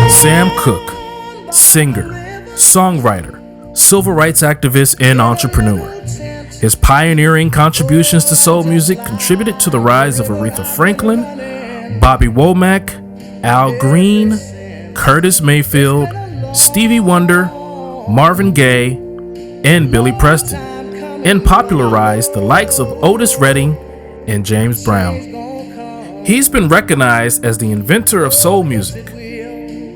Sam Cooke, singer, songwriter, civil rights activist, and entrepreneur. His pioneering contributions to soul music contributed to the rise of Aretha Franklin, Bobby Womack, Al Green, Curtis Mayfield, Stevie Wonder, Marvin Gaye, and Billy Preston, and popularized the likes of Otis Redding and James Brown. He's been recognized as the inventor of soul music.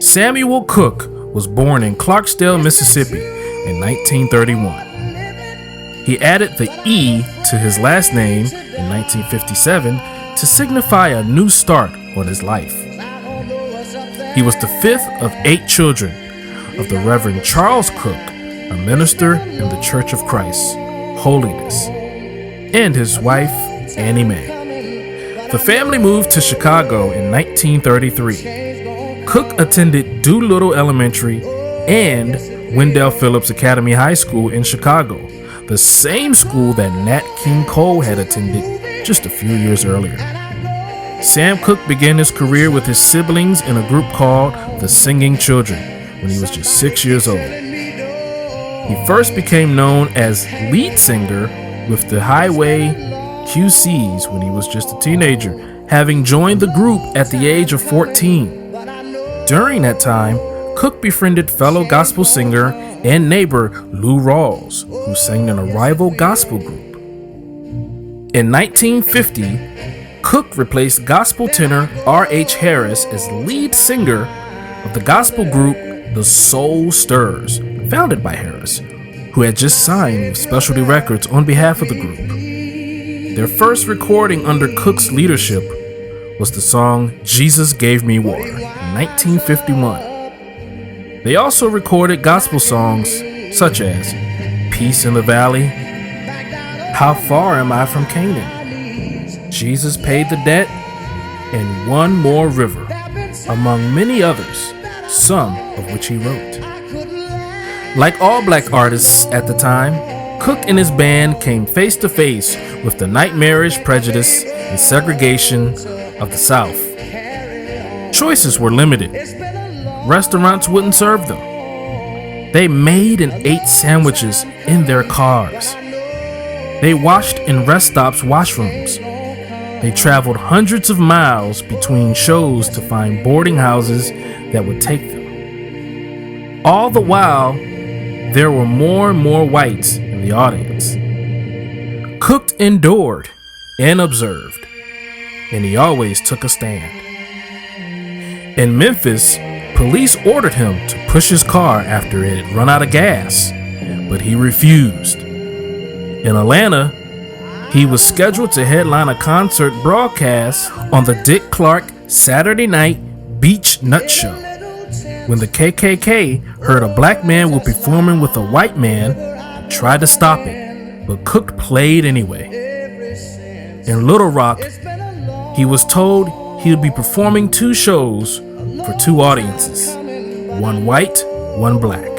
Samuel Cooke was born in Clarksdale, Mississippi in 1931. He added the E to his last name in 1957 to signify a new start on his life. He was the fifth of 8 children of the Reverend Charles Cooke, a minister in the Church of Christ, Holiness, and his wife, Annie Mae. The family moved to Chicago in 1933. Cooke attended Doolittle Elementary and Wendell Phillips Academy High School in Chicago, the same school that Nat King Cole had attended just a few years earlier. Sam Cooke began his career with his siblings in a group called the Singing Children when he was just 6 years old. He first became known as lead singer with the Highway QCs when he was just a teenager, having joined the group at the age of 14. During that time, Cooke befriended fellow gospel singer and neighbor Lou Rawls, who sang in a rival gospel group. In 1950, Cooke replaced gospel tenor R.H. Harris as lead singer of the gospel group The Soul Stirrers, founded by Harris, who had just signed with Specialty Records on behalf of the group. Their first recording under Cooke's leadership was the song Jesus Gave Me Water in 1951. They also recorded gospel songs such as Peace in the Valley, How Far Am I from Canaan, Jesus Paid the Debt, and One More River, among many others, some of which he wrote. Like all black artists at the time, Cooke and his band came face to face with the nightmarish prejudice and segregation of the South. Choices were limited. Restaurants wouldn't serve them. They made and ate sandwiches in their cars. They washed in rest stops' washrooms. They traveled hundreds of miles between shows to find boarding houses that would take them. All the while, there were more and more whites in the audience. Cooke endured and observed, and he always took a stand. In Memphis, police ordered him to push his car after it had run out of gas, but he refused. In Atlanta, he was scheduled to headline a concert broadcast on the Dick Clark Saturday Night Beach Nut Show. When the KKK heard a black man was performing with a white man, they tried to stop it, but Cooke played anyway. In Little Rock, he was told he would be performing 2 shows for 2 audiences, one white, one black.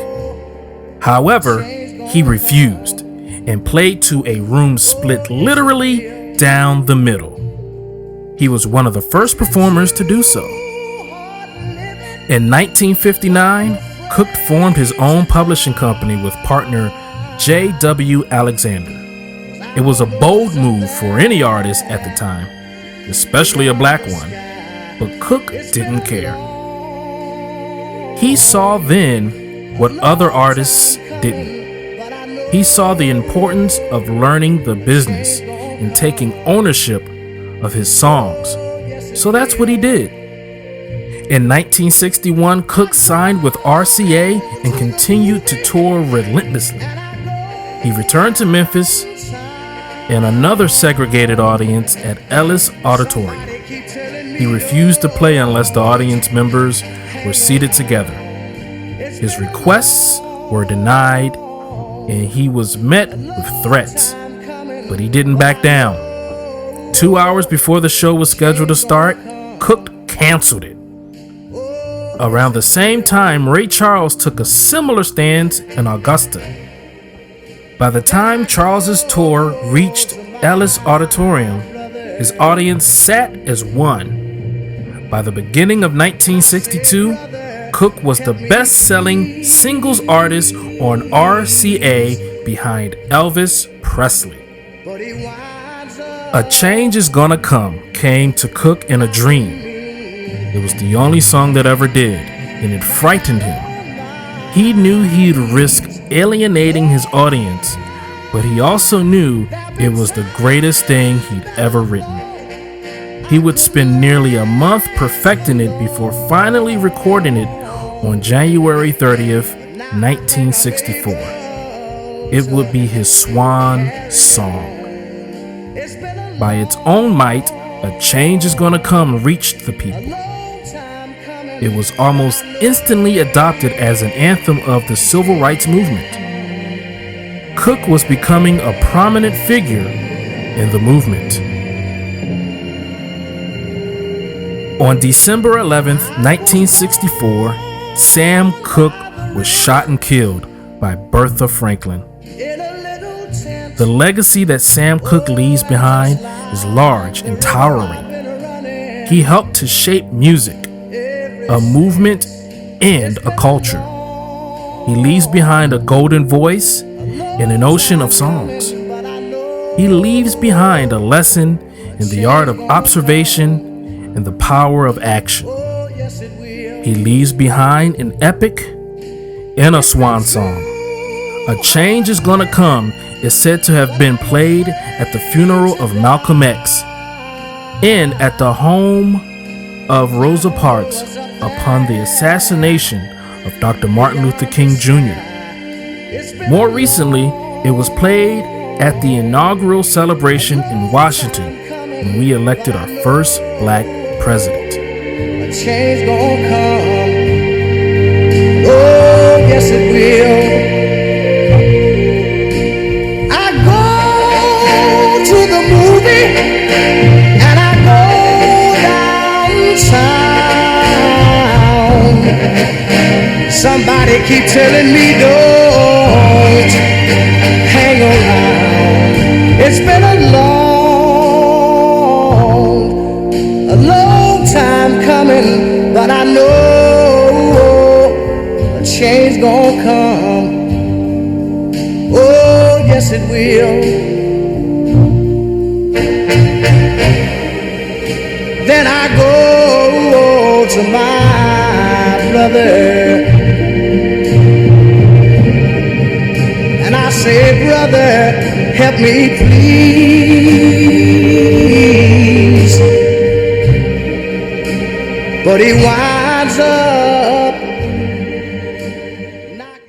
However, he refused and played to a room split literally down the middle. He was one of the first performers to do so. In 1959, Cooke formed his own publishing company with partner J.W. Alexander. It was a bold move for any artist at the time, especially a black one, but Cooke didn't care. He saw then what other artists didn't. He saw the importance of learning the business and taking ownership of his songs. So that's what he did. In 1961, Cooke signed with RCA and continued to tour relentlessly. He returned to Memphis in another segregated audience at Ellis Auditorium. He refused to play unless the audience members were seated together. His requests were denied, and he was met with threats, but he didn't back down. 2 hours before the show was scheduled to start, Cooke canceled it. Around the same time, Ray Charles took a similar stance in Augusta. By the time Charles's tour reached Ellis Auditorium, his audience sat as one. By the beginning of 1962, Cooke was the best-selling singles artist on RCA behind Elvis Presley. A Change Is Gonna Come came to Cooke in a dream. It was the only song that ever did, and it frightened him. He knew he'd risk alienating his audience, but he also knew it was the greatest thing he'd ever written. He would spend nearly a month perfecting it before finally recording it on January 30th, 1964. It would be his swan song. By its own might, A Change Is Gonna Come reached the people. It was almost instantly adopted as an anthem of the civil rights movement. Cooke was becoming a prominent figure in the movement. On December 11th, 1964, Sam Cooke was shot and killed by Bertha Franklin. The legacy that Sam Cooke leaves behind is large and towering. He helped to shape music, a movement, and a culture. He leaves behind a golden voice and an ocean of songs. He leaves behind a lesson in the art of observation and the power of action. He leaves behind an epic and a swan song. A Change Is Gonna Come is said to have been played at the funeral of Malcolm X and at the home of Rosa Parks upon the assassination of Dr. Martin Luther King Jr. More recently, it was played at the inaugural celebration in Washington when we elected our first black president. A change gonna come. Oh, yes it will. I go to the movie and I go downtown. Somebody keep telling me don't hang around. It's been a long time coming, but I know a change gonna come. Oh, yes it will. Then I go to my brother and I say, brother, help me please. But he winds up